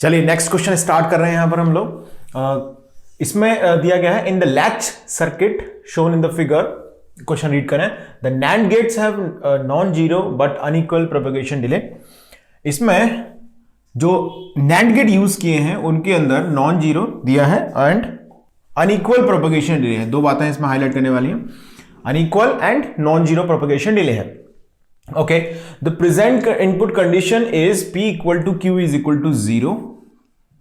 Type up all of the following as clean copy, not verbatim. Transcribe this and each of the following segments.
चलिए next question start कर रहे हैं यहां पर हम लोग। इसमें दिया गया है in the latch circuit shown in the figure, question read करें। The NAND gates have non zero but unequal propagation delay. इसमें जो नैंड गेट यूज किए हैं उनके अंदर नॉन जीरो दिया है एंड अनइक्वल प्रोपेगेशन डिले है। दो बातें इसमें हाईलाइट करने वाली हैं, unequal and non zero propagation delay है। Okay, the present input condition is P equal to Q is equal to 0।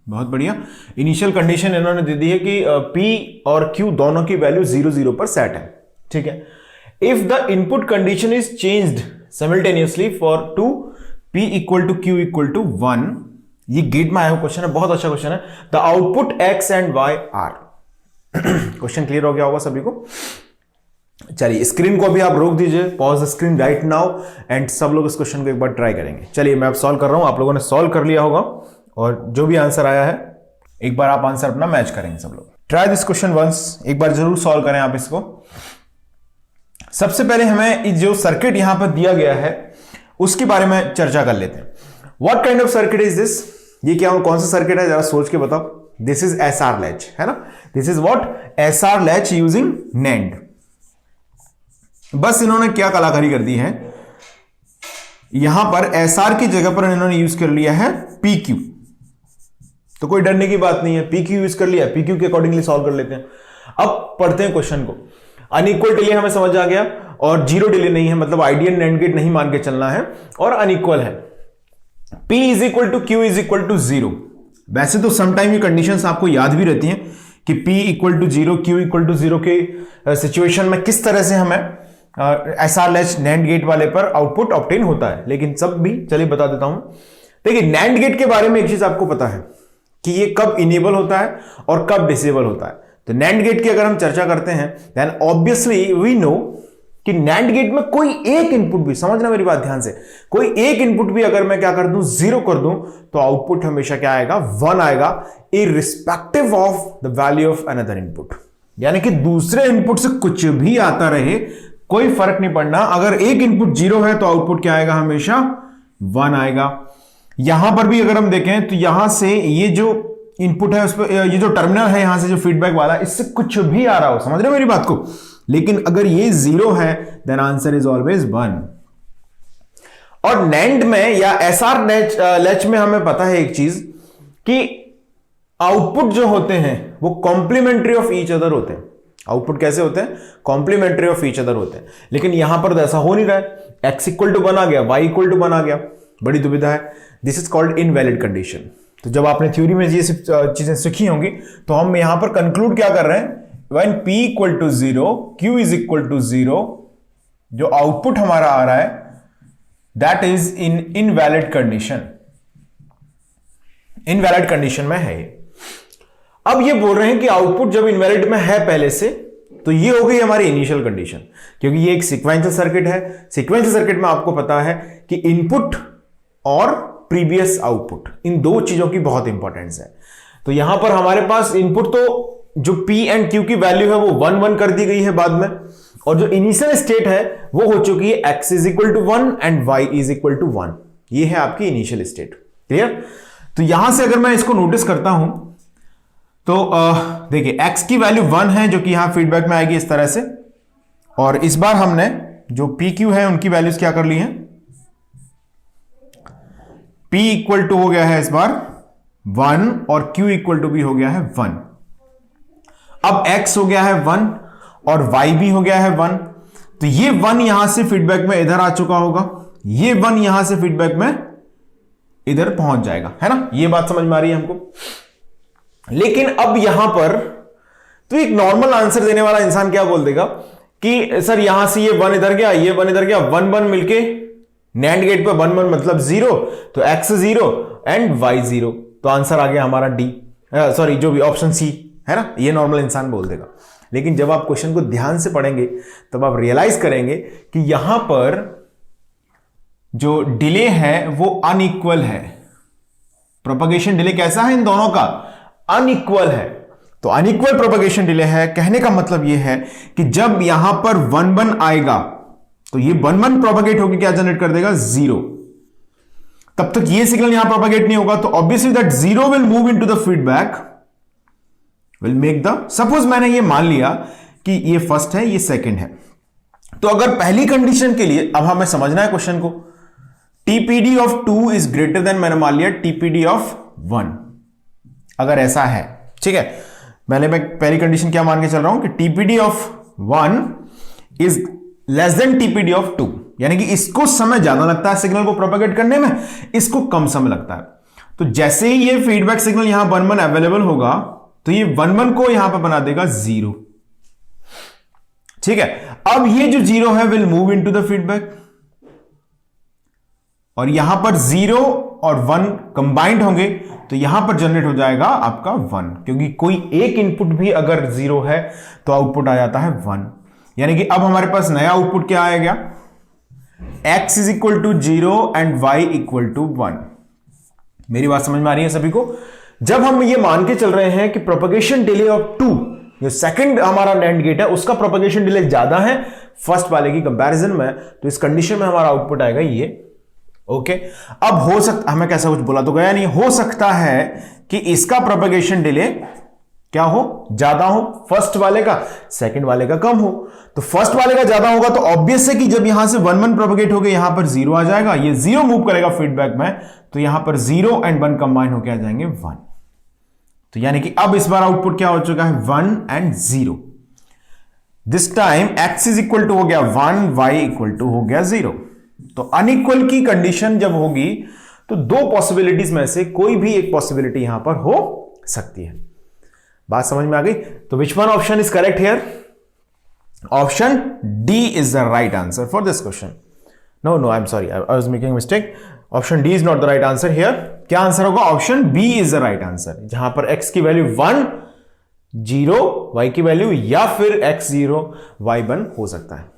बहुत बढ़िया, इनिशियल कंडीशन इन्होंने दे दी है कि P और Q दोनों की वैल्यू 0 0 पर सेट है। ठीक है, if the input condition is changed simultaneously for to P equal to Q equal to 1, ये गेट में आया हुआ क्वेश्चन है, बहुत अच्छा क्वेश्चन है। The output X and Y are. Question clear हो गया होगा सभी को। चलिए स्क्रीन को अभी आप रोक दीजिए, pause the screen right now and सब लोग इस क्वेश्चन को एक बार ट्राई करेंगे। चलिए मैं अब सॉल्व कर रहा हूं, आप लोगों ने सॉल्व कर लिया होगा और जो भी आंसर आया है एक बार आप आंसर अपना मैच करेंगे सब लोग। ट्राई दिस क्वेश्चन वंस, एक बार जरूर सॉल्व करें आप इसको। सबसे पहले हमें जो सर्किट यहां पर दिया गया है उसके बारे में चर्चा कर लेते हैं। What kind of circuit is this? ये क्या, कौन सा सर्किट है, जरा सोच के बताओ। दिस इज SR लैच, है ना। This is what, SR latch using NAND। बस इन्होंने क्या कलाकारी कर दी है, यहां पर SR की जगह पर इन्होंने यूज कर लिया है PQ। तो कोई डरने की बात नहीं है, PQ यूज कर लिया, PQ के अकॉर्डिंगली सॉल्व कर लेते हैं। अब पढ़ते हैं क्वेश्चन को। अनइक्वल डिले हमें समझ आ गया और जीरो डिले नहीं है, मतलब आइडियल नैंड गेट नहीं मान के चलना है, और अनइक्वल है। P is equal to Q is equal to 0। वैसे तो समटाइम ये कंडीशंस आपको याद भी रहती हैं कि P equal to 0 Q equal to 0 के सिचुएशन में किस तरह से हमें SR लैच NAND गेट वाले पर आउटपुट ऑब्टेन होता है, लेकिन सब भी चलिए बता देता हूं। देखिए NAND गेट के बारे में एक चीज आपको पता है कि ये कब इनेबल होता है और कब डिसेबल होता है। तो NAND गेट की अगर हम चर्चा करते हैं देन ऑब्वियसली वी नो कि NAND गेट में कोई एक इनपुट भी, समझना मेरी बात ध्यान से, कोई एक इनपुट भी अगर मैं क्या कर दूं, 0 कर दूं, तो आउटपुट हमेशा क्या आएगा, 1 आएगा, irrespective of the value of another input. यानी कि दूसरे इनपुट से कुछ भी आता रहे, कोई फर्क नहीं पड़ना, अगर एक इनपुट 0 है तो आउटपुट क्या आएगा, हमेशा 1 आएगा। यहां पर भी अगर हम देखें तो यहां से ये जो इनपुट है उस पर, ये जो टर्मिनल है यहां से जो फीडबैक वाला, इससे कुछ भी आ रहा हो, समझ रहे हो मेरी बात को, लेकिन अगर ये 0 है देन आंसर इज ऑलवेज 1। और NAND में या SR लैच में हमें पता है एक चीज कि आउटपुट जो होते हैं वो कॉम्प्लीमेंट्री ऑफ ईच अदर होते हैं। आउटपुट कैसे होते हैं, कॉम्प्लीमेंट्री ऑफ ईच अदर होते हैं, लेकिन यहां पर तो ऐसा हो नहीं रहा है। X इक्वल टू 1 आ गया, Y इक्वल टू 1 आ गया, बड़ी दुविधा है। This is called invalid condition. तो जब आपने थ्योरी में ये सब चीजें सीखी होंगी तो हम यहां पर कंक्लूड क्या कर रहे हैं, when P equal to 0 Q is equal to 0, जो आउटपुट हमारा आ रहा है that is in invalid condition, invalid condition में है ये। अब ये बोल रहे हैं कि आउटपुट जब इनवैलिड में है पहले से, तो ये हो गई हमारी इनिशियल कंडीशन, क्योंकि ये एक सीक्वेंशियल सर्किट है। सीक्वेंशियल सर्किट में आपको पता है कि इनपुट और प्रीवियस आउटपुट, इन दो चीजों की बहुत इंपॉर्टेंस है। तो यहां पर हमारे पास इनपुट तो जो P एंड Q की वैल्यू है वो 1 1 कर दी गई है बाद में, और जो इनिशियल स्टेट है वो हो चुकी है X is equal to 1 and Y is equal to 1। ये है आपकी इनिशियल स्टेट। क्लियर? तो यहां से अगर मैं इसको नोटिस करता हूं तो देखिए X की वैल्यू 1 है जो कि यहां फीडबैक में आएगी इस तरह से, और इस बार हमने जो PQ है उनकी वैल्यूज क्या कर ली हैं, P इक्वल टू हो गया है इस बार 1 और Q इक्वल टू भी हो गया है 1। अब X हो गया है 1 और Y भी हो गया है 1, तो ये 1 यहां से फीडबैक में इधर आ चुका होगा, ये 1 यहां से फीडबैक में इधर पहुंच जाएगा, है ना। ये बात समझ में आ रही है हमको। लेकिन अब यहां पर तो एक नॉर्मल आंसर देने वाला इंसान क्या बोल देगा कि सर यहां से ये 1 इधर गया, ये 1 इधर गया, 1 1 मिलके NAND गेट पे 1 1 मतलब 0, तो X 0 एंड Y 0, तो आंसर आ गया हमारा D, सॉरी जो भी ऑप्शन C, है ना। ये नॉर्मल इंसान बोल देगा। लेकिन जब आप क्वेश्चन को ध्यान से पढ़ेंगे तब आप रियलाइज करेंगे कि यहां पर जो डिले है वो अनइक्वल है। प्रोपगेशन डिले कैसा है इन दोनों का, अनइक्वल है। तो अनइक्वल प्रोपगेशन डिले है, कहने का मतलब यह है कि जब यहां पर 1 1 आएगा तो ये 1 1 प्रोपगेट होकर क्या जनरेट कर देगा, 0। तब तक ये सिग्नल यहां प्रोपेगेट नहीं होगा, तो obviously that zero will move into the feedback, will make the, suppose मैंने ये मान लिया कि ये फर्स्ट है ये सेकंड है, तो अगर पहली कंडीशन के लिए, अब हमें समझना है क्वेश्चन को, TPD of 2 is greater than, मैंने मान लिया टीपीडी ऑफ 1, अगर ऐसा है, ठीक है, मैं पहली कंडीशन क्या मान के चल रहा हूं कि TPD of 1 is less than TPD of 2, यानी कि इसको समय ज्यादा लगता है सिग्नल को प्रोपेगेट करने में, इसको कम समय लगता है। तो जैसे ही ये फीडबैक सिग्नल यहां 1 1 अवेलेबल होगा, तो ये 1 1 को यहां पर बना देगा 0, ठीक है। अब ये जो 0 है will move into the feedback, और यहां पर 0 और 1 कंबाइंड होंगे, तो यहां पर जनरेट हो जाएगा आपका 1, क्योंकि कोई एक इनपुट भी अगर 0 है तो आउटपुट आ जाता है 1, यानी कि अब हमारे पास नया आउटपुट क्या आएगा, x is equal to 0 and y equal to 1। मेरी बात समझ में आ रही है सभी को? जब हम ये मान के चल रहे हैं कि प्रोपेगेशन डिले ऑफ 2, जो सेकंड हमारा NAND गेट है उसका प्रोपेगेशन डिले ज्यादा है फर्स्ट वाले की कंपैरिजन में, तो इस कंडीशन में हमारा आउटपुट आएगा ये, ओके। अब हो सकता, हमें कैसा कुछ बोला तो गया नहीं, हो सकता है कि इसका प्रोपेगेशन डिले क्या हो, ज्यादा हो, फर्स्ट वाले का, सेकंड वाले का कम हो। तो फर्स्ट वाले का ज्यादा होगा तो ऑब्वियस है कि जब यहां से 1 1 प्रोपेगेट हो गया, यहां पर 0 आ जाएगा, ये 0 मूव करेगा फीडबैक में, तो यहां पर 0 एंड 1 कंबाइन होकर आ जाएंगे 1। तो यानी कि अब इस बार आउटपुट क्या हो चुका है, 1 and 0। This time x is equal to हो गया 1, y इक्वल टू हो गया 0। तो अनइक्वल की कंडीशन जब होगी तो दो पॉसिबिलिटीज में से कोई भी एक पॉसिबिलिटी यहां पर हो सकती है। बात समझ में आ गई? तो which one option is correct here? Option D is the right answer for this question. No I am sorry, I was making mistake. Option D is not the right answer here. क्या answer होगा? Option B is the right answer, जहां पर x की value 1 0, y की value, या फिर x 0 y 1 हो सकता है।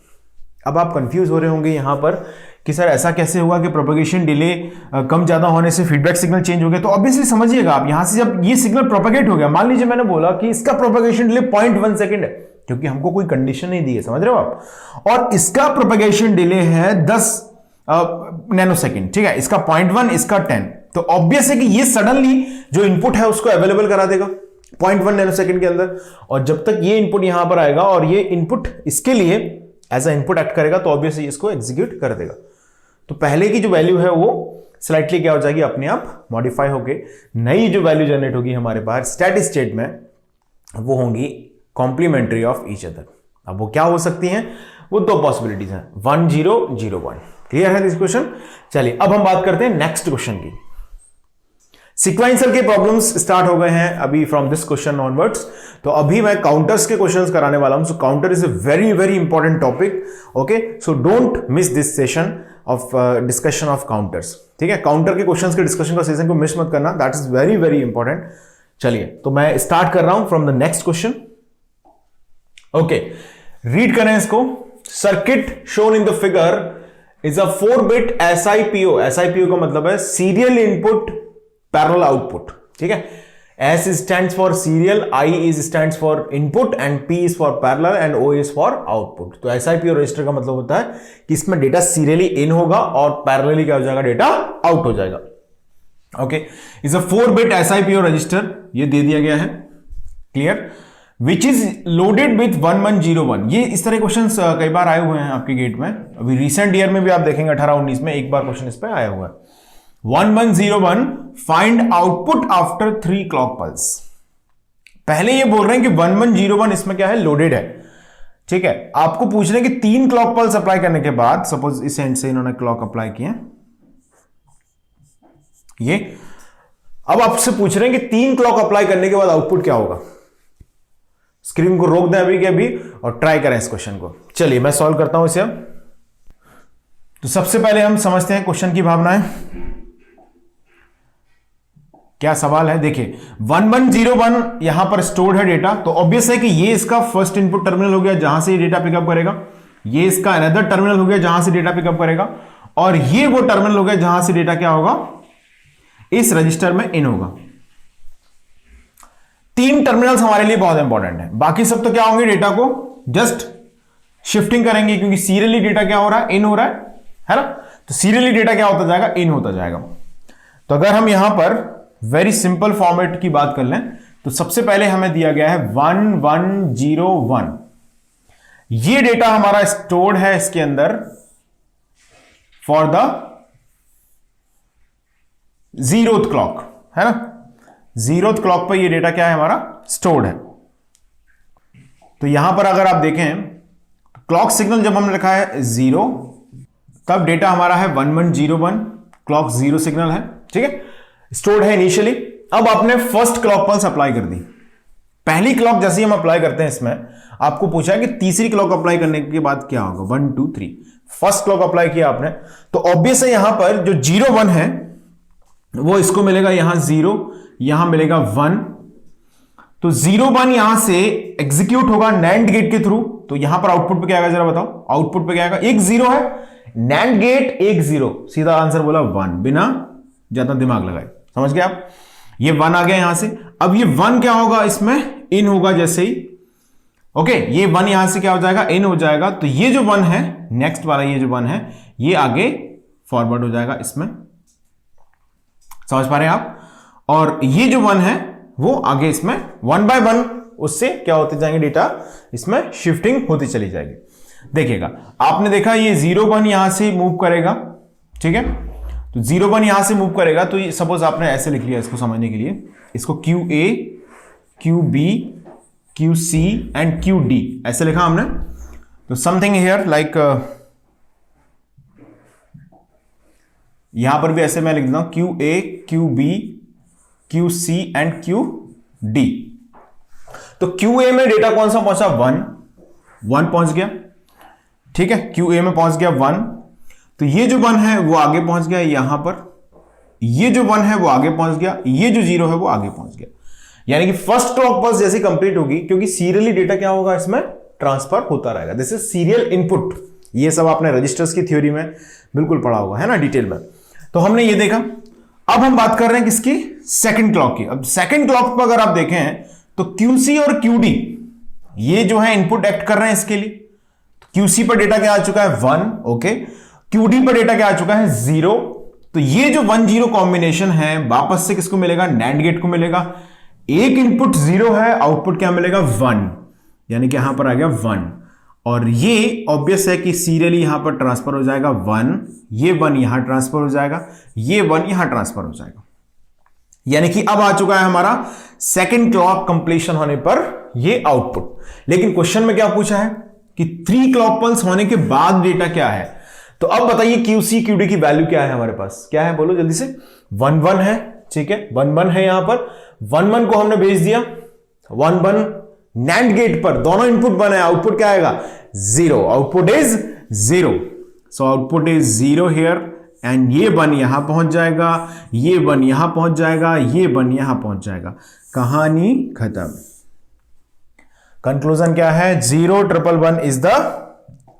अब आप कंफ्यूज हो रहे होंगे यहां पर कि सर ऐसा कैसे हुआ कि प्रोपेगेशन डिले कम ज्यादा होने से फीडबैक सिग्नल चेंज हो गया। तो ऑब्वियसली समझिएगा आप, यहां से जब ये सिग्नल प्रोपेगेट हो गया, मान लीजिए मैंने बोला कि इसका प्रोपेगेशन डिले 0.1 सेकंड है, क्योंकि हमको कोई कंडीशन नहीं दी है, समझ रहे हो आप, और इसका प्रोपेगेशन डिले है 10 नैनो सेकेंड, ठीक है, इसका 0.1, इसका 10, तो ऑब्वियस है कि ये सडनली जो इनपुट है उसको अवेलेबल करा देगा 0.1 नैनो सेकेंड के अंदर। और जब तक ये इनपुट यहां पर आएगा और ये इनपुट इसके लिए एज अ इनपुट एक्ट करेगा, तो ऑब्वियसली इसको एग्जीक्यूट कर देगा। तो पहले की जो वैल्यू है वो स्लाइटली क्या हो जाएगी, अपने आप मॉडिफाई होके नई जो वैल्यू जनरेट होगी हमारे पास स्टेडी स्टेट में, वो होंगी कॉम्प्लीमेंट्री ऑफ ईच अदर। अब वो क्या हो सकती हैं? वो दो पॉसिबिलिटीज हैं, 1 0 0 1। क्लियर है दिस क्वेश्चन? चलिए अब हम बात करते हैं नेक्स्ट क्वेश्चन की। सीक्वेंसर के प्रॉब्लम्स स्टार्ट हो गए हैं अभी फ्रॉम दिस क्वेश्चन ऑनवर्ड्स। तो अभी मैं काउंटर्स के क्वेश्चंस कराने वाला हूं। So counter is a very very important topic, okay. So don't miss this session of discussion of counters, ठीक है। काउंटर के क्वेश्चंस के डिस्कशन का सेशन को मिस मत करना, that is very very important. चलिए तो मैं स्टार्ट कर रहा हूं from the next question, okay. Read करें इसको। Circuit shown in the figure is a 4-bit SIPO। SIPO का मतलब है सीरियल इनपुट पैरेलल आउटपुट, ठीक है। S stands for serial, I stands for input and P is for parallel and O is for output। तो SIPO register का मतलब होता है कि इसमें डेटा सीरियली इन होगा और पैरेलली क्या हो जाएगा, डेटा आउट हो जाएगा, okay. Is a 4-bit SIPO register, ये दे दिया गया है, clear, which is loaded with 1101। ये इस तरह क्वेश्चन कई बार आए हुए हैं आपके गेट में, अभी रिसेंट ईयर में भी आप देखेंगे 18-19 में एक बार क्वेश्चन इस पर आया हुआ है। 1101 find output after 3 clock pulse. पहले ये बोल रहे हैं कि 1101 इसमें क्या है, लोडेड है, ठीक है। आपको पूछ रहे हैं कि 3 क्लॉक पल्स अप्लाई करने के बाद, सपोज इस एंड से इन्होंने क्लॉक अप्लाई किए ये, अब आपसे पूछ रहे हैं कि 3 क्लॉक अप्लाई करने के बाद आउटपुट क्या होगा। स्क्रीन को रोक दें अभी के अभी और ट्राई करें इस क्वेश्चन को। चलिए मैं सॉल्व करता हूं इसे अब। तो सबसे पहले हम समझते हैं क्वेश्चन की भावनाएं, क्या सवाल है। देखिए 1101 यहां पर स्टोर्ड है डेटा, तो ऑब्वियस है कि ये इसका फर्स्ट इनपुट टर्मिनल हो गया जहां से ये डेटा पिकअप करेगा, ये इसका अनदर टर्मिनल हो गया जहां से डेटा पिकअप करेगा, और ये वो टर्मिनल हो गया जहां से डेटा क्या होगा, इस रजिस्टर में इन होगा। 3 टर्मिनल्स हमारे लिए बहुत इंपॉर्टेंट है, बाकी सब तो क्या होंगे, डेटा को जस्ट शिफ्टिंग करेंगे, क्योंकि सीरियली डेटा क्या हो रहा है, इन हो रहा है ना। तो सीरियली डेटा क्या होता जाएगा, इन होता जाएगा। तो अगर हम यहां पर वेरी सिंपल फॉर्मेट की बात कर लें तो सबसे पहले हमें दिया गया है 1101। ये डेटा हमारा स्टोर्ड है इसके अंदर फॉर द 0th क्लॉक, है ना। 0th क्लॉक पर ये डेटा क्या है हमारा स्टोर्ड है। तो यहां पर अगर आप देखें क्लॉक सिग्नल जब हमने रखा है 0, तब डेटा हमारा है 1101, क्लॉक 0 सिग्नल है, ठीक है, स्टोर्ड है इनिशियली। अब आपने फर्स्ट क्लॉक पल्स अप्लाई कर दी। पहली क्लॉक जैसे हम अप्लाई करते हैं इसमें आपको पूछा है कि तीसरी क्लॉक अप्लाई करने के बाद क्या होगा, 1 2 3। फर्स्ट क्लॉक अप्लाई किया आपने तो ऑब्वियस है यहां पर जो 0 1 है वो इसको मिलेगा यहां 0, यहां मिलेगा 1। तो 0 1 यहां से एग्जीक्यूट होगा नैंड गेट के थ्रू। तो यहां पर आउटपुट पे क्या आएगा जरा बताओ, आउटपुट पे क्या आएगा, एक 0 है, नैंड गेट एक 0, सीधा आंसर बोला 1, बिना ज्यादा दिमाग लगाए, समझ गए आप। ये 1 आ गया यहां से। अब ये 1 क्या होगा, इसमें इन होगा जैसे ही, ओके, ये 1 यहां से क्या हो जाएगा, इन हो जाएगा। तो ये जो 1 है नेक्स्ट वाला, ये जो 1 है ये आगे फॉरवर्ड हो जाएगा इसमें, समझ पा रहे हैं आप। और ये जो 1 है वो आगे इसमें 1 by 1 उससे क्या होते जाएंगे, डेटा इसमें शिफ्टिंग होती चली जाएगी। देखिएगा आपने देखा ये 0 1 यहां से मूव करेगा, ठीक है। तो 0 1 यहां से मूव करेगा तो ये सपोज आपने ऐसे लिख लिया इसको समझने के लिए, इसको QA QB QC and QD ऐसे लिखा हमने। तो समथिंग हियर लाइक यहां पर भी ऐसे मैं लिख देता हूं QA QB QC and QD। तो QA में डेटा कौन सा पहुंचा, 1 पहुंच गया, ठीक है, QA में पहुंच गया 1। तो ये जो 1 है वो आगे पहुंच गया यहां पर, ये जो 1 है वो आगे पहुंच गया, ये जो 0 है वो आगे पहुंच गया। यानी कि फर्स्ट क्लॉक पल्स जैसे कंप्लीट होगी, क्योंकि सीरियली डेटा क्या होगा इसमें ट्रांसफर होता रहेगा, दिस इज सीरियल इनपुट। ये सब आपने रजिस्टर्स की थ्योरी में बिल्कुल पढ़ा होगा, है ना, डिटेल में। तो हमने ये देखा। अब हम बात कर रहे हैं किसकी, सेकंड क्लॉक की। अब सेकंड क्लॉक पर अगर आप देखें तो QC और QD ये जो है इनपुट एक्ट कर रहे हैं इसके लिए। तो QC पर डेटा क्या आ चुका है 1, ओके, QD पर डेटा क्या आ चुका है 0। तो ये जो 1 0 कॉम्बिनेशन है वापस से किसको मिलेगा, नैंड गेट को मिलेगा। एक इनपुट 0 है, आउटपुट क्या मिलेगा 1, यानी कि यहां पर आ गया 1। और ये ऑब्वियस है कि सीरियली यहां पर ट्रांसफर हो जाएगा 1, ये 1 यहां ट्रांसफर हो जाएगा, ये 1 यहां ट्रांसफर हो जाएगा। यानी कि अब आ चुका है हमारा सेकंड क्लॉक कंप्लीशन होने पर ये आउटपुट। लेकिन क्वेश्चन में क्या पूछा है कि 3 क्लॉक पल्स होने के बाद डेटा क्या है। तो अब बताइए QC QD की वैल्यू क्या है हमारे पास, क्या है बोलो जल्दी से। 1 1 है, ठीक है, 1 1 है यहां पर, 1 1 को हमने भेज दिया, 1 1 नैंड गेट पर दोनों इनपुट 1 है, आउटपुट क्या आएगा 0, output is 0। So output is 0 here and ये 1 यहां पहुंच जाएगा, ये 1 यहां पहुंच जाएगा, ये 1 यहां पहुंच जाएगा, कहानी खत्म। कंक्लूजन क्या है, 0 1 1 इज द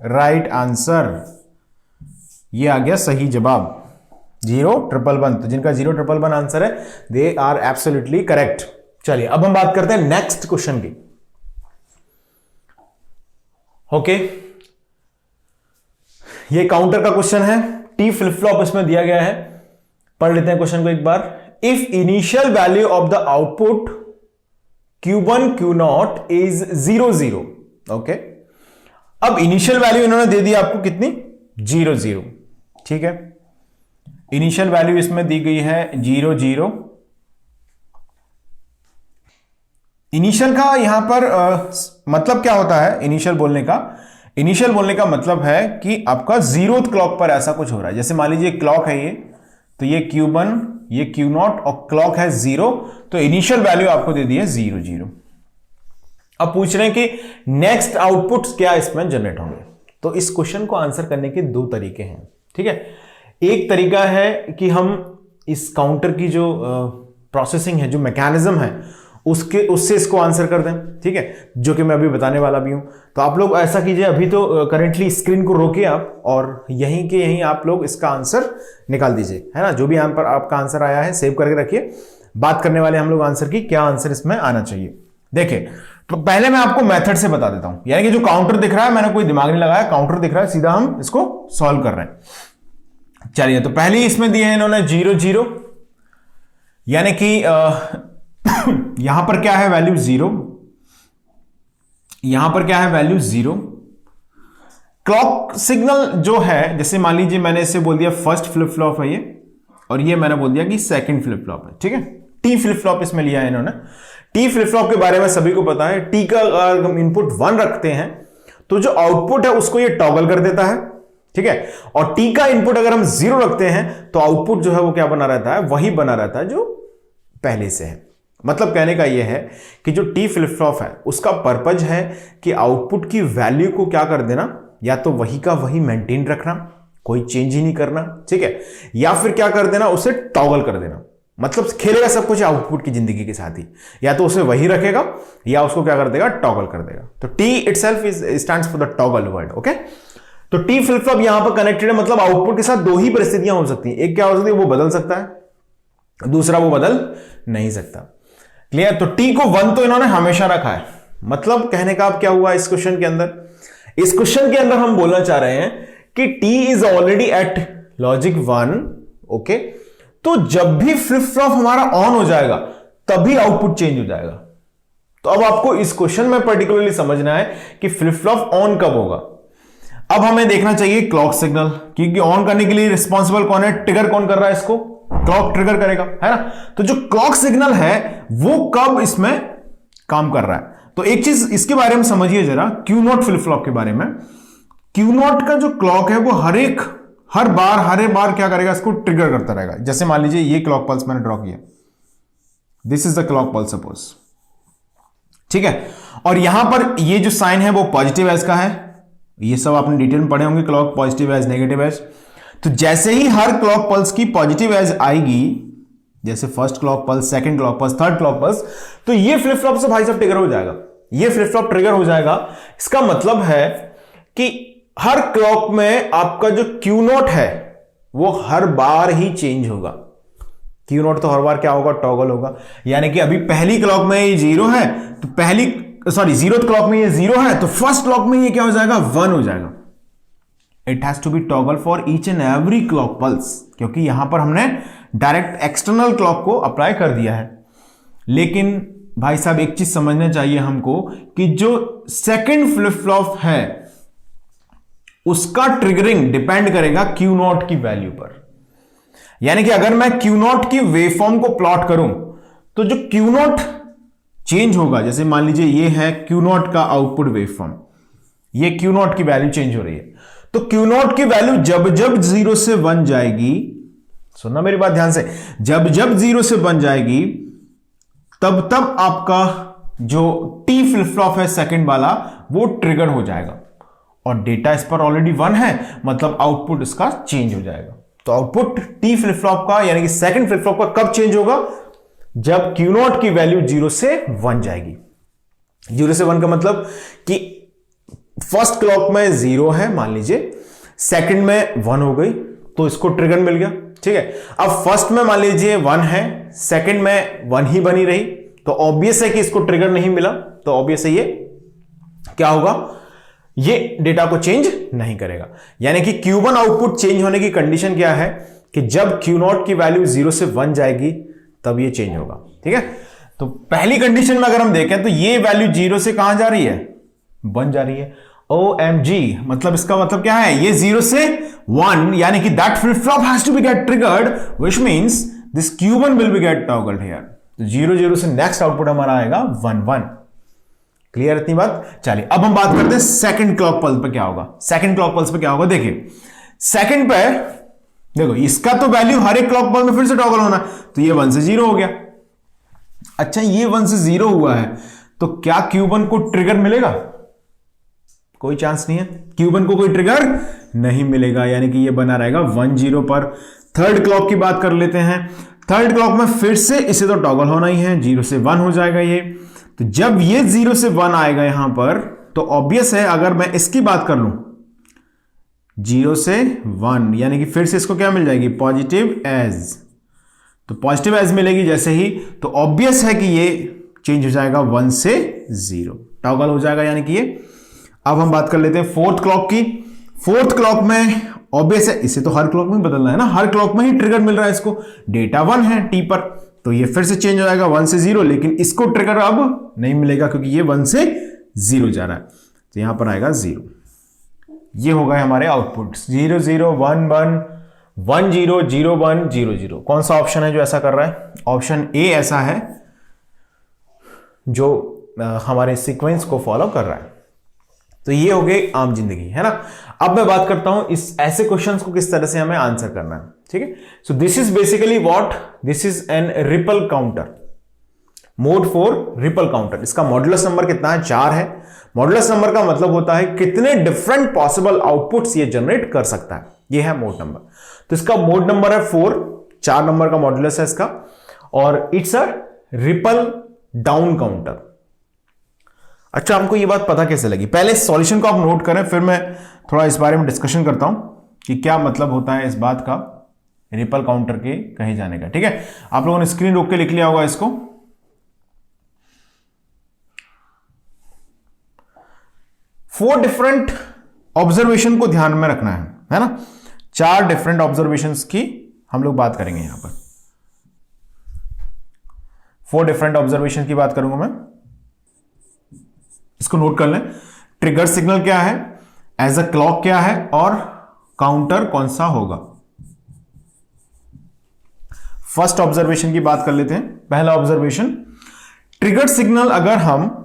राइट आंसर। ये आ गया सही जवाब, 0 1 1। तो जिनका 0 1 1 आंसर है दे आर एब्सोल्युटली करेक्ट। चलिए अब हम बात करते हैं नेक्स्ट क्वेश्चन की। ओके, ये काउंटर का क्वेश्चन है, T फ्लिप फ्लॉप इसमें दिया गया है। पढ़ लेते हैं क्वेश्चन को एक बार। If initial value of the output Q1 Q0 is 0 0, okay. अब इनिशियल वैल्यू इन्होंने दे दी आपको कितनी, 0 0, ठीक है। इनिशियल वैल्यू इसमें दी गई है 0 0। इनिशियल का यहां पर मतलब क्या होता है इनिशियल बोलने का, इनिशियल बोलने का मतलब है कि आपका 0th क्लॉक पर ऐसा कुछ हो रहा है। जैसे मान लीजिए क्लॉक है ये, तो ये Q1 ये Q0 और क्लॉक है 0, तो इनिशियल वैल्यू आपको दे दी है 0 0। अब पूछ रहे हैं कि नेक्स्ट आउटपुट क्या इसमें जनरेट होंगे। तो इस क्वेश्चन को आंसर करने के 2 तरीके हैं, ठीक है। एक तरीका है कि हम इस काउंटर की जो प्रोसेसिंग है, जो मैकेनिज्म है, उससे इसको आंसर कर दें, ठीक है, जो कि मैं अभी बताने वाला भी हूं। तो आप लोग ऐसा कीजिए, अभी तो करेंटली स्क्रीन को रोकिए आप, और यहीं के यहीं आप लोग इसका आंसर निकाल दीजिए, है ना। जो भी यहां पर आपका आंसर आया है सेव करके रखिए। बात करने वाले हम लोग आंसर की, क्या आंसर इसमें आना चाहिए। देखिए, तो पहले मैं आपको मेथड से बता देता हूं, यानी कि जो काउंटर दिख रहा है, मैंने कोई दिमाग नहीं लगाया, काउंटर दिख रहा है, सीधा हम इसको सॉल्व कर रहे हैं। चलिए, तो पहले इसमें दिए हैं इन्होंने 0 0, यानी कि यहां पर क्या है वैल्यू 0, यहां पर क्या है वैल्यू 0। क्लॉक सिग्नल जो है, जैसे मान लीजिए मैंने इसे बोल दिया फर्स्ट फ्लिप फ्लॉप है ये, और ये मैंने बोल दिया कि सेकंड फ्लिप फ्लॉप है, ठीक है। टी फ्लिप फ्लॉप इसमें लिया है इन्होंने। टी फ्लिप फ्लॉप के बारे में सभी को पता है, टी का अगर हम इनपुट 1 रखते हैं तो जो आउटपुट है उसको ये टॉगल कर देता है, ठीक है। और टी का इनपुट अगर हम 0 रखते हैं तो आउटपुट जो है वो क्या बना रहता है, वही बना रहता है जो पहले से है। मतलब कहने का यह है कि जो टी फ्लिप फ्लॉप है उसका पर्पज है कि आउटपुट की वैल्यू को क्या कर देना, या तो वही का वही मेंटेन रखना, कोई चेंज ही नहीं करना, ठीक है, या फिर क्या कर देना, उसे टॉगल कर देना। मतलब खेलेगा सब कुछ आउटपुट की जिंदगी के साथ ही, या तो उसे वही रखेगा या उसको क्या कर देगा, टॉगल कर देगा। तो T itself is stands for the toggle word, okay. तो टी फ्लिप फ्लॉप यहां पर कनेक्टेड है, मतलब आउटपुट के साथ दो ही परिस्थितियां हो सकती हैं। एक क्या हो सकती है, वो बदल सकता है, दूसरा वो बदल नहीं सकता। क्लियर। तो टी को 1 तो इन्होंने हमेशा रखा है। मतलब कहने का अब क्या हुआ इस क्वेश्चन के अंदर, इस क्वेश्चन के अंदर हम बोलना चाह रहे हैं कि T is already at logic 1, okay. तो जब भी फ्लिप फ्लॉप हमारा ऑन हो जाएगा तभी आउटपुट चेंज हो जाएगा। तो अब आपको इस क्वेश्चन में पर्टिकुलरली समझना है कि फ्लिप फ्लॉप ऑन कब होगा। अब हमें देखना चाहिए क्लॉक सिग्नल, क्योंकि ऑन करने के लिए रिस्पॉन्सिबल कौन है, ट्रिगर कौन कर रहा है इसको, क्लॉक ट्रिगर करेगा, है ना। तो जो क्लॉक सिग्नल है वो कब इसमें काम कर रहा है। तो एक चीज इसके बारे में समझिए जरा, क्यू नॉट फ्लिप फ्लॉप के बारे में। क्यू नॉट का जो क्लॉक है वो हर बार क्या करेगा, इसको ट्रिगर करता रहेगा। जैसे मान लीजिए ये क्लॉक पल्स मैंने ड्रॉ किया, this is the clock pulse suppose, ठीक है। और यहां पर ये जो साइन है वो पॉजिटिव एज का है, ये सब आपने डिटेल में पढ़े होंगे, clock positive edge, negative edge. तो जैसे ही हर क्लॉक पल्स की पॉजिटिव एज आएगी, जैसे first clock pulse, second clock pulse, third clock pulse, तो ये फ्लिप फ्लॉप से भाई साहब ट्रिगर हो जाएगा, ये फ्लिप फ्लॉप ट्रिगर हो जाएगा। इसका मतलब है कि हर क्लॉक में आपका जो क्यू नॉट है वो हर बार ही चेंज होगा। क्यू नॉट तो हर बार क्या होगा, टॉगल होगा। यानी कि अभी पहली क्लॉक में ये 0 है, तो जीरोथ क्लॉक में ये 0 है, तो फर्स्ट क्लॉक में ये क्या हो जाएगा, 1 हो जाएगा। It has to be toggle for each and every clock pulse, क्योंकि यहां पर हमने डायरेक्ट एक्सटर्नल क्लॉक को अप्लाई कर दिया है। लेकिन भाई साहब एक चीज समझना चाहिए हमको कि जो सेकंड फ्लिप फ्लॉप है उसका ट्रिगरिंग डिपेंड करेगा क्यू नॉट की वैल्यू पर। यानी कि अगर मैं क्यू नॉट की वेवफॉर्म को प्लॉट करूं तो जो क्यू नॉट चेंज होगा, जैसे मान लीजिए ये है क्यू नॉट का आउटपुट वेवफॉर्म, ये क्यू नॉट की वैल्यू चेंज हो रही है, तो क्यू नॉट की वैल्यू जब जब 0 से 1 जाएगी, सुनना मेरी बात ध्यान से, जब जब 0 से 1 जाएगी तब तब आपका जो टी फ्लिप फ्लॉप है सेकंड वाला वो ट्रिगर हो जाएगा। और डेटा इस पर ऑलरेडी 1 है, मतलब आउटपुट इसका चेंज हो जाएगा। तो आउटपुट टी फ्लिप फ्लॉप का यानी कि सेकंड फ्लिप फ्लॉप का कब चेंज होगा, जब क्यू नॉट की वैल्यू 0 से 1 जाएगी। 0 से 1 का मतलब कि फर्स्ट क्लॉक में 0 है मान लीजिए, सेकंड में 1 हो गई तो इसको ट्रिगर मिल गया, ठीक है। अब फर्स्ट में मान लीजिए 1 है, सेकंड में 1 ही बनी रही, तो ऑब्वियस है कि इसको ट्रिगर नहीं मिला, तो ऑब्वियस है ये क्या होगा, ये डेटा को चेंज नहीं करेगा। यानी कि Q1 आउटपुट चेंज होने की कंडीशन क्या है कि जब Q0 की वैल्यू 0 से 1 जाएगी तब ये चेंज होगा, ठीक है। तो पहली कंडीशन में अगर हम देखें तो ये वैल्यू 0 से कहां जा रही है, 1 जा रही है। OMG, मतलब इसका मतलब क्या है, ये 0 से 1, यानी कि that flip flop has to be get triggered, which means this Q1 will be get toggled here. तो 0 0 से नेक्स्ट आउटपुट हमारा आएगा 1 1। क्लियर इतनी बात। चलिए अब हम बात करते हैं सेकंड क्लॉक पल्स पे क्या होगा। सेकंड क्लॉक पल्स पे क्या होगा, देखिए सेकंड पे देखो, इसका तो वैल्यू हर एक क्लॉक पल्स में फिर से टॉगल होना, तो ये 1 से 0 हो गया। अच्छा, ये 1 से 0 हुआ है, तो क्या Q1 को ट्रिगर मिलेगा, कोई चांस नहीं है, Q1 को कोई ट्रिगर नहीं मिलेगा, यानी कि ये बना रहेगा 1 0 पर। थर्ड क्लॉक की बात कर लेते हैं, थर्ड क्लॉक में फिर से इसे तो टॉगल होना ही है, 0 से 1 हो जाएगा ये। तो जब ये 0 से 1 आएगा यहां पर, तो ऑब्वियस है अगर मैं इसकी बात कर लूं 0 से 1, यानी कि फिर से इसको क्या मिल जाएगी, पॉजिटिव एज। तो पॉजिटिव एज मिलेगी जैसे ही, तो ऑब्वियस है कि ये चेंज हो जाएगा 1 से 0, टॉगल हो जाएगा, यानी कि ये। अब हम बात कर लेते हैं फोर्थ क्लॉक की। फोर्थ क्लॉक में ऑब्वियस है, इसे तो हर क्लॉक में बदलना है ना, हर क्लॉक में ही ट्रिगर मिल रहा है इसको, डेटा 1 है टी पर, तो ये फिर से चेंज हो जाएगा 1 से 0, लेकिन इसको ट्रिगर अब नहीं मिलेगा क्योंकि ये 1 से 0 जा रहा है, तो यहां पर आएगा 0। ये हो गए हमारे आउटपुट 0 0 1 1 1 0 0 1 0 0। कौन सा ऑप्शन है जो ऐसा कर रहा है? ऑप्शन ए ऐसा है जो हमारे सीक्वेंस को फॉलो कर रहा है। तो ये हो गई आम जिंदगी, है ना। अब मैं बात करता हूं इस ऐसे क्वेश्चंस को किस तरह से हमें आंसर करना है, ठीक है। So this is basically what, this is an ripple counter, mode 4 ripple counter. इसका मॉडुलस नंबर कितना है? 4 है। मॉडुलस नंबर का मतलब होता है कितने डिफरेंट पॉसिबल आउटपुट्स ये जनरेट कर सकता है, ये है मोड नंबर। तो इसका मोड नंबर है 4, 4 नंबर का मॉडुलस है इसका, और it's a ripple down counter. अच्छा, हमको ये बात पता कैसे लगी? पहले सॉल्यूशन को आप नोट करें, फिर मैं थोड़ा इस बारे में डिस्कशन करता हूं कि क्या मतलब होता है इस बात का, रिपल काउंटर के कहे जाने का, ठीक है। आप लोगों ने स्क्रीन रोक के लिख लिया होगा इसको। 4 डिफरेंट ऑब्जर्वेशन को ध्यान में रखना है ना। 4 डिफरेंट ऑब्जर्वेशंस की हम लोग बात करेंगे यहां पर। 4 डिफरेंट ऑब्जर्वेशन की बात करूंगा मैं, इसको नोट कर लें। ट्रिगर सिग्नल क्या है, एज अ क्लॉक क्या है, और काउंटर कौन सा होगा। फर्स्ट ऑब्जर्वेशन की बात कर लेते हैं। पहला ऑब्जर्वेशन, ट्रिगर सिग्नल। अगर हम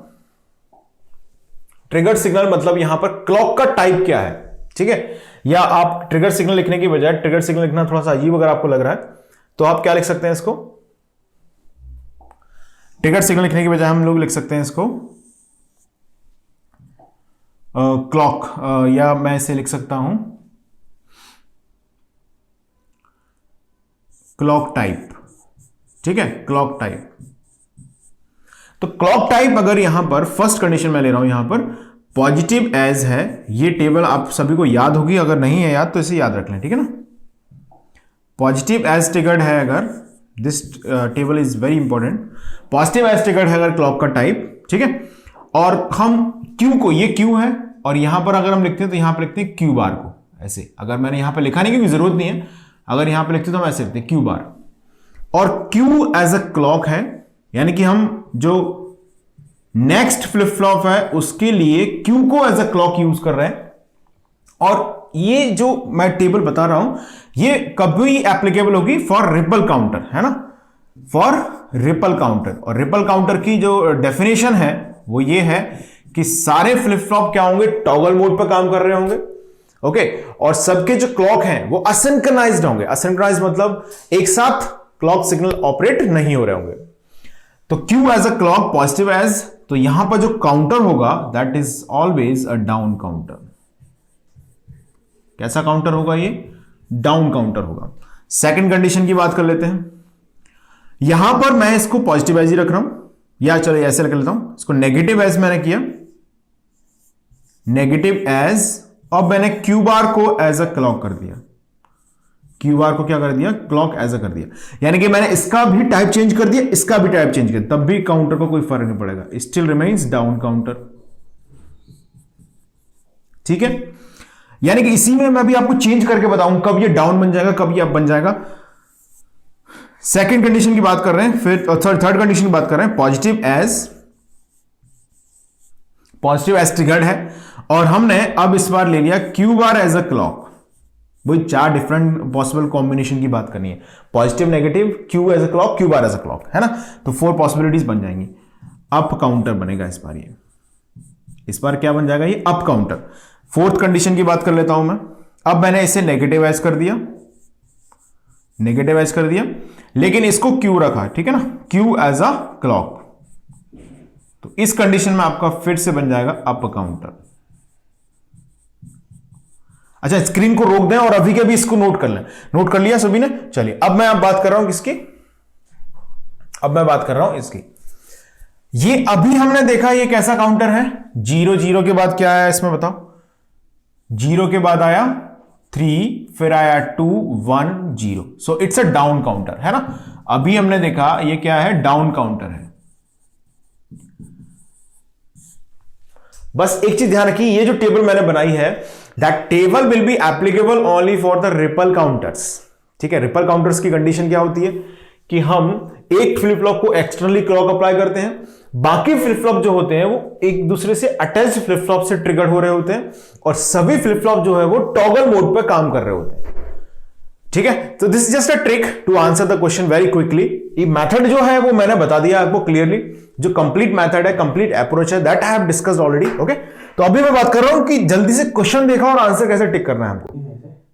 ट्रिगर सिग्नल मतलब यहां पर क्लॉक का टाइप क्या है, ठीक है। या आप ट्रिगर सिग्नल लिखने की बजाय, ट्रिगर सिग्नल लिखना थोड़ा सा अजीब अगर आपको लग रहा है, तो आप क्या लिख सकते हैं इसको? ट्रिगर सिग्नल लिखने की बजाय हम लोग लिख सकते हैं इसको क्लॉक, या मैं इसे लिख सकता हूं क्लॉक टाइप, ठीक है, क्लॉक टाइप। तो क्लॉक टाइप अगर यहां पर फर्स्ट कंडीशन मैं ले रहा हूं, यहां पर पॉजिटिव एज है, ये टेबल आप सभी को याद होगी, अगर नहीं है याद तो इसे याद रख लें, ठीक है ना। पॉजिटिव एज ट्रिगर्ड है अगर, this table is very important. Positive edge triggered है अगर क्लॉक का टाइप, ठीक है। और हम क्यू को, ये क्यू है, और यहां पर अगर हम लिखते हैं तो यहां पर लिखते हैं क्यू बार को ऐसे। अगर मैंने यहां पर लिखा नहीं क्योंकि जरूरत नहीं है, अगर यहां पर लिखते तो हम ऐसे लिखते हैं क्यू बार। और क्यू एज अ क्लॉक है, यानी कि हम जो नेक्स्ट फ्लिप फ्लॉप है उसके लिए क्यू को एज अ क्लॉक यूज कर रहे हैं। और ये जो मैं टेबल बता रहा हूं ये कभी एप्लीकेबल होगी फॉर रिपल काउंटर, है ना, फॉर रिपल काउंटर। और रिपल काउंटर की जो डेफिनेशन है वो ये है कि सारे फ्लिप फ्लॉप क्या होंगे, टॉगल मोड पर काम कर रहे होंगे, ओके। और सबके जो क्लॉक हैं वो असिंक्रोनाइज्ड होंगे। असिंक्रोनाइज्ड मतलब एक साथ क्लॉक सिग्नल ऑपरेट नहीं हो रहे होंगे। तो Q as a clock, positive edge, तो यहां पर जो काउंटर होगा that is always a down counter. कैसा काउंटर होगा ये? डाउन काउंटर होगा। सेकंड कंडीशन की बात कर लेते हैं। यहां पर मैं इसको पॉजिटिव एज ही रख रहा हूं, या चलो ऐसे रख लेता हूं, इसको नेगेटिव एज मैंने किया, नेगेटिव एज, और मैंने क्यू बार को एज अ क्लॉक कर दिया। क्यू बार को क्या कर दिया? क्लॉक एज अ कर दिया। यानी कि मैंने इसका भी टाइप चेंज कर दिया, इसका भी टाइप चेंज कर दिया, तब भी काउंटर को कोई फर्क नहीं पड़ेगा, स्टिल रिमेन्स डाउन काउंटर, ठीक है। यानी कि इसी में मैं भी आपको चेंज करके बताऊं कब ये डाउन बन जाएगा, कब ये अप बन जाएगा। सेकेंड कंडीशन की बात कर रहे हैं, फिर थर्ड कंडीशन की बात कर रहे हैं। पॉजिटिव एज ट्रिगर्ड है, और हमने अब इस बार ले लिया Q bar as a clock. वही 4 डिफरेंट पॉसिबल कॉम्बिनेशन की बात करनी है, positive, negative, Q as a clock, Q bar as a clock, है ना। तो 4 पॉसिबिलिटीज बन जाएंगी। अप काउंटर बनेगा इस बार, ये इस बार क्या बन जाएगा? ये अप काउंटर। फोर्थ कंडीशन की बात कर लेता हूं मैं। अब मैंने इसे नेगेटिव एज कर दिया, नेगेटिव एज कर दिया, लेकिन इसको क्यू रखा, ठीक है ना, क्यू एज अ क्लॉक। तो इस कंडीशन में आपका फिर से बन जाएगा अप काउंटर। अच्छा, स्क्रीन को रोक दें और अभी के अभी इसको नोट कर लें। नोट कर लिया सभी ने? चलिए, अब मैं बात कर रहा हूं किसकी? अब मैं बात कर रहा हूं इसकी। ये अभी हमने देखा ये कैसा काउंटर है? 0 0 के बाद क्या आया इसमें बताओ? 0 के बाद आया 3, फिर आया 2 1 0। So it's a down counter, है ना। अभी हमने देखा ये क्या है? डाउन काउंटर है। बस एक चीज ध्यान रखिए, ये जो टेबल मैंने बनाई है that table will be applicable only for the ripple counters, ठीक है। रिपल काउंटर्स की कंडीशन क्या होती है कि हम एक फ्लिप फ्लॉप को एक्सटर्नली क्लॉक अप्लाई करते हैं, बाकी फ्लिप फ्लॉप जो होते हैं वो एक दूसरे से अटैच फ्लिप फ्लॉप से ट्रिगर हो रहे होते हैं, और सभी फ्लिप फ्लॉप जो है वो टॉगल मोड पे काम कर रहे होते हैं। ठीक है, तो this is just a trick to answer the question very quickly. ये मेथड जो है वो मैंने बता दिया आपको क्लियरली, जो कंप्लीट मेथड है, कंप्लीट अप्रोच है, that I have discussed already. Okay, तो अभी मैं बात कर रहा हूं कि जल्दी से क्वेश्चन देखा और आंसर कैसे टिक करना है हमको।